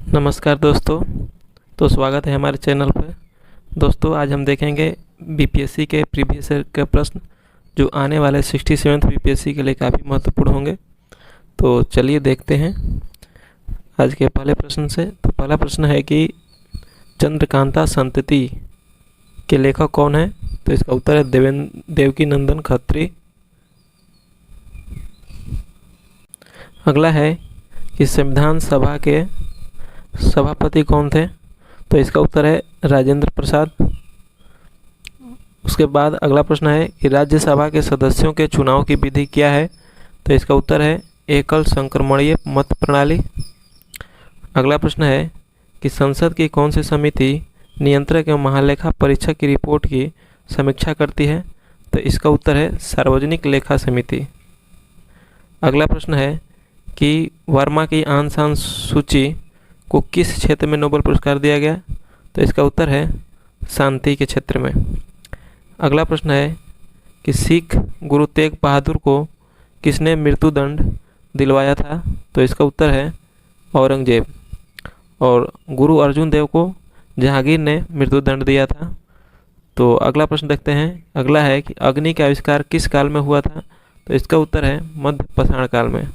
नमस्कार दोस्तों। तो स्वागत है हमारे चैनल पर। दोस्तों आज हम देखेंगे बीपीएससी के प्रीवियस ईयर के प्रश्न जो आने वाले 67th बीपीएससी के लिए काफ़ी महत्वपूर्ण होंगे। तो चलिए देखते हैं आज के पहले प्रश्न से। तो पहला प्रश्न है कि चंद्रकांता संतति के लेखक कौन है? तो इसका उत्तर है देवकी नंदन खत्री। अगला है कि संविधान सभा के सभापति कौन थे? तो इसका उत्तर है राजेंद्र प्रसाद। उसके बाद अगला प्रश्न है कि राज्यसभा के सदस्यों के चुनाव की विधि क्या है? तो इसका उत्तर है एकल संक्रमणीय मत प्रणाली। अगला प्रश्न है कि संसद की कौन सी समिति नियंत्रक एवं महालेखा परीक्षक की रिपोर्ट की समीक्षा करती है? तो इसका उत्तर है सार्वजनिक लेखा समिति। अगला प्रश्न है कि वर्मा की आन शान सूची को किस क्षेत्र में नोबेल पुरस्कार दिया गया? तो इसका उत्तर है शांति के क्षेत्र में। अगला प्रश्न है कि सिख गुरु तेग बहादुर को किसने मृत्युदंड दिलवाया था? तो इसका उत्तर है औरंगजेब। और गुरु अर्जुन देव को जहांगीर ने मृत्युदंड दिया था। तो अगला प्रश्न देखते हैं। अगला है कि अग्नि का आविष्कार किस काल में हुआ था? तो इसका उत्तर है मध्य पाषाण काल में।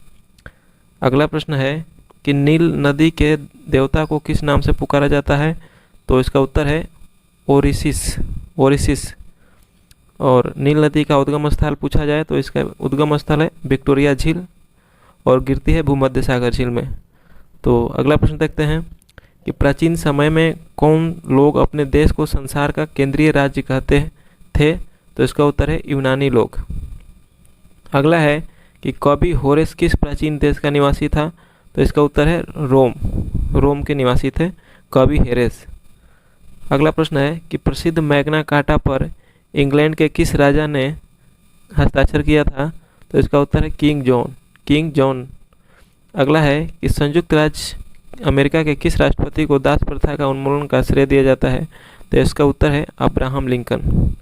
अगला प्रश्न है कि नील नदी के देवता को किस नाम से पुकारा जाता है? तो इसका उत्तर है ओरिसिस। और नील नदी का उद्गम स्थल पूछा जाए तो इसका उद्गम स्थल है विक्टोरिया झील और गिरती है भूमध्य सागर झील में। तो अगला प्रश्न देखते हैं कि प्राचीन समय में कौन लोग अपने देश को संसार का केंद्रीय राज्य कहते थे? तो इसका उत्तर है यूनानी लोग। अगला है कि कवि होरेस किस प्राचीन देश का निवासी था? तो इसका उत्तर है रोम के निवासी थे कवि हेरेस। अगला प्रश्न है कि प्रसिद्ध मैग्ना कार्टा पर इंग्लैंड के किस राजा ने हस्ताक्षर किया था? तो इसका उत्तर है किंग जॉन। अगला है कि संयुक्त राज्य अमेरिका के किस राष्ट्रपति को दास प्रथा का उन्मूलन का श्रेय दिया जाता है? तो इसका उत्तर है अब्राहम लिंकन।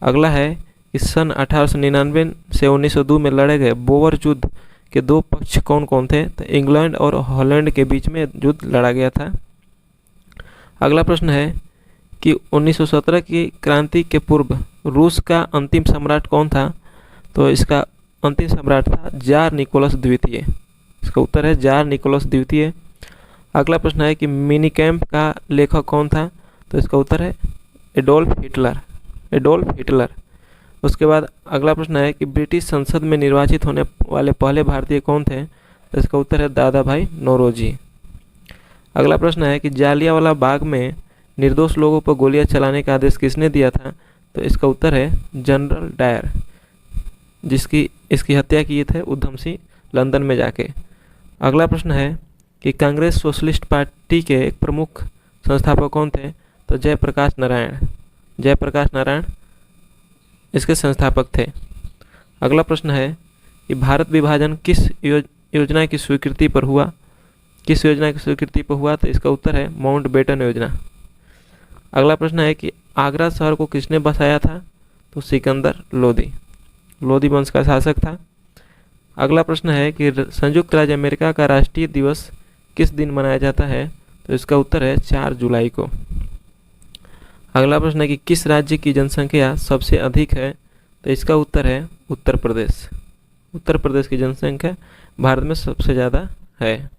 अगला है कि सन 1899 से 1902 में लड़े गए बोअर युद्ध के दो पक्ष कौन कौन थे? तो इंग्लैंड और हॉलैंड के बीच में युद्ध लड़ा गया था। अगला प्रश्न है कि 1917 की क्रांति के पूर्व रूस का अंतिम सम्राट कौन था? तो इसका अंतिम सम्राट था जार निकोलस द्वितीय। इसका उत्तर है जार निकोलस द्वितीय। अगला प्रश्न है कि मिनी कैंप का लेखक कौन था? तो इसका उत्तर है एडोल्फ हिटलर। उसके बाद अगला प्रश्न है कि ब्रिटिश संसद में निर्वाचित होने वाले पहले भारतीय कौन थे? तो इसका उत्तर है दादा भाई नौरोजी। अगला प्रश्न है कि जालियांवाला बाग में निर्दोष लोगों पर गोलियां चलाने का आदेश किसने दिया था? तो इसका उत्तर है जनरल डायर, इसकी हत्या किए थे उधम सिंह लंदन में जाके। अगला प्रश्न है कि कांग्रेस सोशलिस्ट पार्टी के एक प्रमुख संस्थापक कौन थे? तो जयप्रकाश नारायण इसके संस्थापक थे। अगला प्रश्न है कि भारत विभाजन किस योजना की स्वीकृति पर हुआ? तो इसका उत्तर है माउंटबेटन योजना। अगला प्रश्न है कि आगरा शहर को किसने बसाया था? तो सिकंदर लोदी वंश का शासक था। अगला प्रश्न है कि संयुक्त राज्य अमेरिका का राष्ट्रीय दिवस किस दिन मनाया जाता है? तो इसका उत्तर है 4 जुलाई को। अगला प्रश्न है कि किस राज्य की जनसंख्या सबसे अधिक है? तो इसका उत्तर है उत्तर प्रदेश की जनसंख्या भारत में सबसे ज़्यादा है।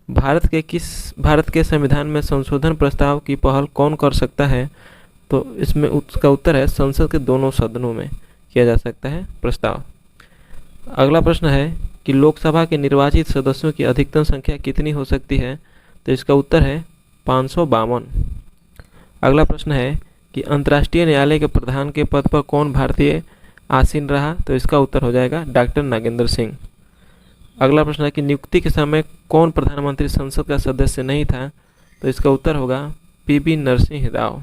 भारत के संविधान में संशोधन प्रस्ताव की पहल कौन कर सकता है? तो इसमें उसका उत्तर है संसद के दोनों सदनों में किया जा सकता है प्रस्ताव। अगला प्रश्न है कि लोकसभा के निर्वाचित सदस्यों की अधिकतम संख्या कितनी हो सकती है? तो इसका उत्तर है 552। अगला प्रश्न है कि अंतर्राष्ट्रीय न्यायालय के प्रधान के पद पर कौन भारतीय आसीन रहा? तो इसका उत्तर हो जाएगा डॉक्टर नागेंद्र सिंह। अगला प्रश्न है कि नियुक्ति के समय कौन प्रधानमंत्री संसद का सदस्य नहीं था? तो इसका उत्तर होगा पीवी नरसिंह राव।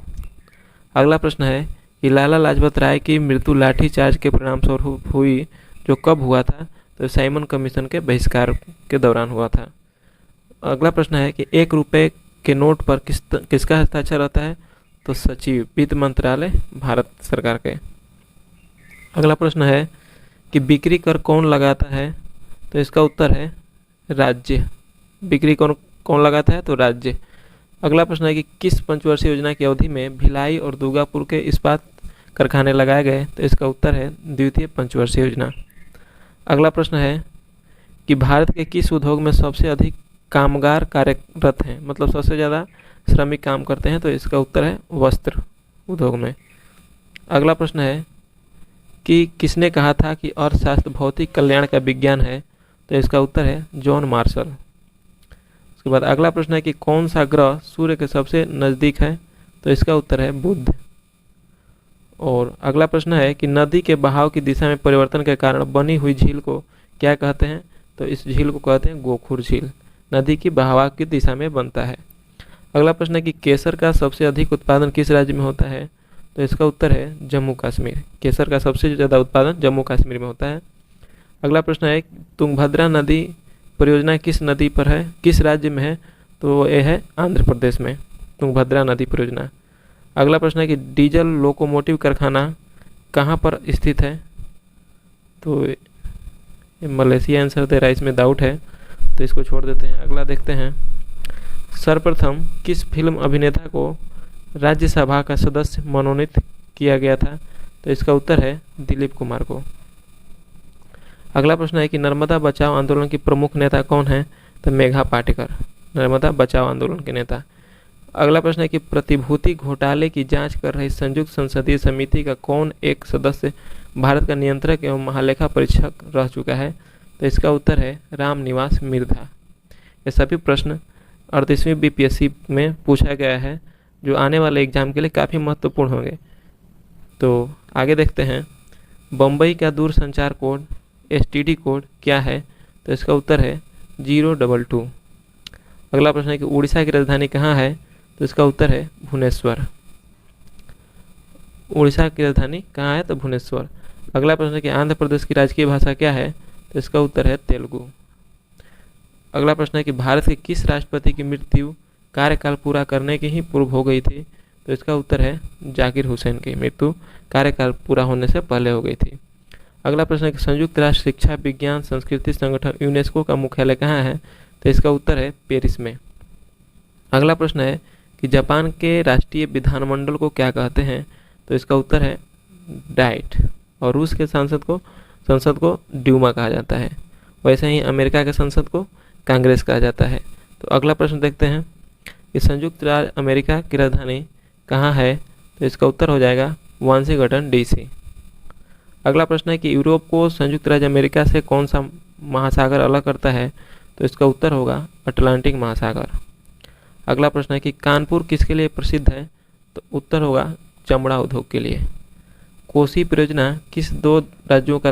अगला प्रश्न है कि लाला लाजपत राय की मृत्यु लाठीचार्ज के परिणामस्वरूप हुई, जो कब हुआ था? तो साइमन कमीशन के बहिष्कार के दौरान हुआ था। अगला प्रश्न है कि 1 रुपये के नोट पर किसका हस्ताक्षर रहता है? तो सचिव वित्त मंत्रालय भारत सरकार के। अगला प्रश्न है कि बिक्री कर कौन लगाता है? तो इसका उत्तर है राज्य। बिक्री कर कौन लगाता है? तो राज्य। अगला प्रश्न है कि किस पंचवर्षीय योजना की अवधि में भिलाई और दुर्गापुर के इस्पात कारखाने लगाए गए? तो इसका उत्तर है द्वितीय पंचवर्षीय योजना। अगला प्रश्न है कि भारत के किस उद्योग में सबसे अधिक कामगार कार्यरत हैं, मतलब सबसे ज़्यादा श्रमिक काम करते हैं? तो इसका उत्तर है वस्त्र उद्योग में। अगला प्रश्न है कि किसने कहा था कि अर्थशास्त्र भौतिक कल्याण का विज्ञान है? तो इसका उत्तर है जॉन मार्शल। उसके बाद अगला प्रश्न है कि कौन सा ग्रह सूर्य के सबसे नज़दीक है? तो इसका उत्तर है बुध। और अगला प्रश्न है कि नदी के बहाव की दिशा में परिवर्तन के कारण बनी हुई झील को क्या कहते हैं? तो इस झील को कहते हैं गोखुर झील, नदी की बहाव की दिशा में बनता है। अगला प्रश्न है कि केसर का सबसे अधिक उत्पादन किस राज्य में होता है? तो इसका उत्तर है जम्मू कश्मीर। केसर का सबसे ज़्यादा उत्पादन जम्मू कश्मीर में होता है। अगला प्रश्न है तुंगभद्रा नदी परियोजना किस नदी पर है, किस राज्य में है? तो ये है आंध्र प्रदेश में, तुंगभद्रा नदी परियोजना। अगला प्रश्न है कि डीजल लोकोमोटिव कारखाना कहाँ पर स्थित है? तो ये मलेशिया आंसर दे रहा है, इसमें डाउट है तो इसको छोड़ देते हैं। अगला देखते हैं, सर्वप्रथम किस फिल्म अभिनेता को राज्यसभा का सदस्य मनोनीत किया गया था? तो इसका उत्तर है दिलीप कुमार को। अगला प्रश्न है कि नर्मदा बचाओ आंदोलन की प्रमुख नेता कौन है? तो मेघा पाटेकर, नर्मदा बचाओ आंदोलन के नेता। अगला प्रश्न है कि प्रतिभूति घोटाले की जांच कर रही संयुक्त संसदीय समिति का कौन एक सदस्य भारत का नियंत्रक एवं महालेखा परीक्षक रह चुका है? तो इसका उत्तर है रामनिवास मिर्धा। ये सभी प्रश्न 38वीं बीपीएससी में पूछा गया है, जो आने वाले एग्जाम के लिए काफ़ी महत्वपूर्ण होंगे। तो आगे देखते हैं, बम्बई का दूरसंचार कोड एसटीडी कोड क्या है? तो इसका उत्तर है 022। अगला प्रश्न है कि उड़ीसा की राजधानी कहाँ है? तो इसका उत्तर है भुवनेश्वर। उड़ीसा की राजधानी कहाँ है? तो भुवनेश्वर। अगला प्रश्न है कि आंध्र प्रदेश की राजकीय भाषा क्या है? तो इसका उत्तर है तेलुगु। अगला प्रश्न है कि भारत के किस राष्ट्रपति की मृत्यु कार्यकाल पूरा करने के ही पूर्व हो गई थी? तो इसका उत्तर है जाकिर हुसैन की मृत्यु कार्यकाल पूरा होने से पहले हो गई थी। अगला प्रश्न है कि संयुक्त राष्ट्र शिक्षा विज्ञान संस्कृति संगठन यूनेस्को का मुख्यालय कहाँ है? तो इसका उत्तर है पेरिस में। अगला प्रश्न है कि जापान के राष्ट्रीय विधानमंडल को क्या कहते हैं? तो इसका उत्तर है डाइट। और रूस के संसद को ड्यूमा कहा जाता है। वैसे ही अमेरिका के संसद को कांग्रेस कहा जाता है। तो अगला प्रश्न देखते हैं कि संयुक्त राज्य अमेरिका की राजधानी कहाँ है? तो इसका उत्तर हो जाएगा वाशिंगटन डीसी। अगला प्रश्न है कि यूरोप को संयुक्त राज्य अमेरिका से कौन सा महासागर अलग करता है? तो इसका उत्तर होगा अटलांटिक महासागर। अगला प्रश्न है कि कानपुर किसके लिए प्रसिद्ध है? तो उत्तर होगा चमड़ा उद्योग के लिए। कोसी परियोजना किस दो राज्यों का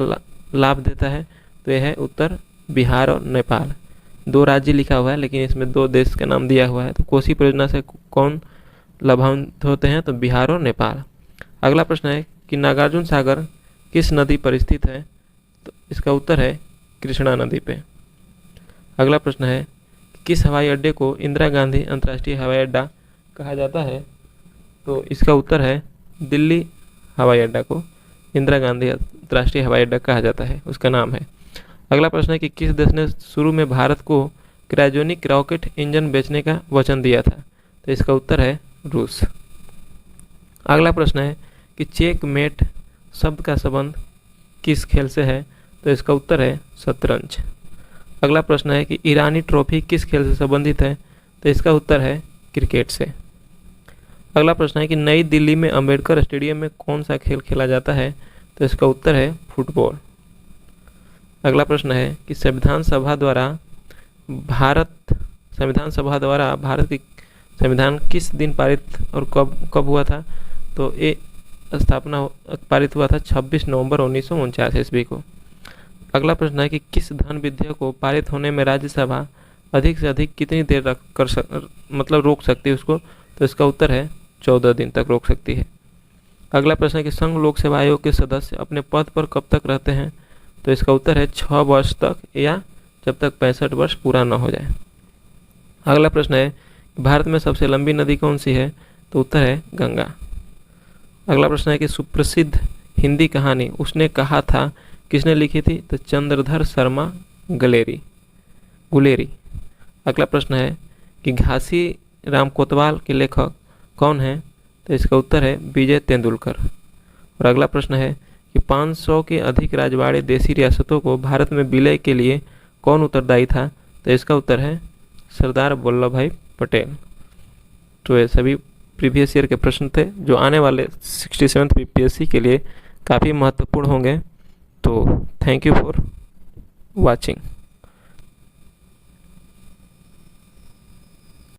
लाभ देता है? तो यह है उत्तर बिहार और नेपाल। दो राज्य लिखा हुआ है लेकिन इसमें दो देश का नाम दिया हुआ है। तो कोसी परियोजना से कौन लाभान्वित होते हैं? तो बिहार और नेपाल। अगला प्रश्न है कि नागार्जुन सागर किस नदी पर स्थित है? तो इसका उत्तर है कृष्णा नदी पे। अगला प्रश्न है किस हवाई अड्डे को इंदिरा गांधी अंतर्राष्ट्रीय हवाई अड्डा कहा जाता है? तो इसका उत्तर है दिल्ली हवाई अड्डा को इंदिरा गांधी अंतर्राष्ट्रीय हवाई अड्डा कहा जाता है, उसका नाम है। अगला प्रश्न है कि किस देश ने शुरू में भारत को क्रायोजेनिक रॉकेट इंजन बेचने का वचन दिया था? तो इसका उत्तर है रूस। अगला प्रश्न है कि चेकमेट शब्द का संबंध किस खेल से है? तो इसका उत्तर है शतरंज। अगला प्रश्न है कि ईरानी ट्रॉफी किस खेल से संबंधित है? तो इसका उत्तर है क्रिकेट से। अगला प्रश्न है कि नई दिल्ली में अंबेडकर स्टेडियम में कौन सा खेल खेला जाता है? तो इसका उत्तर है फुटबॉल। अगला प्रश्न है कि संविधान सभा द्वारा भारत की संविधान किस दिन पारित और कब हुआ था? तो ये स्थापना पारित हुआ था 26 नवंबर 1949 ईस्वी को। अगला प्रश्न है कि किस धन विधेयक को पारित होने में राज्यसभा अधिक से अधिक कितनी देर रोक सकती है उसको? तो इसका उत्तर है 14 दिन तक रोक सकती है। अगला प्रश्न है कि संघ लोक सेवा आयोग के सदस्य अपने पद पर कब तक रहते हैं? तो इसका उत्तर है 6 वर्ष तक या जब तक 65 वर्ष पूरा न हो जाए। अगला प्रश्न है भारत में सबसे लंबी नदी कौन सी है? तो उत्तर है गंगा। अगला प्रश्न है कि सुप्रसिद्ध हिंदी कहानी उसने कहा था किसने लिखी थी? तो चंद्रधर शर्मा गुलेरी। अगला प्रश्न है कि घासी राम कोतवाल के लेखक कौन हैं? तो इसका उत्तर है विजय तेंदुलकर। और अगला प्रश्न है कि 500 के अधिक राजवाड़े देसी रियासतों को भारत में विलय के लिए कौन उत्तरदायी था? तो इसका उत्तर है सरदार वल्लभ भाई पटेल। तो ये सभी प्रीवियस ईयर के प्रश्न थे जो आने वाले 67th बीपीएससी के लिए काफ़ी महत्वपूर्ण होंगे। तो थैंक यू फॉर वॉचिंग।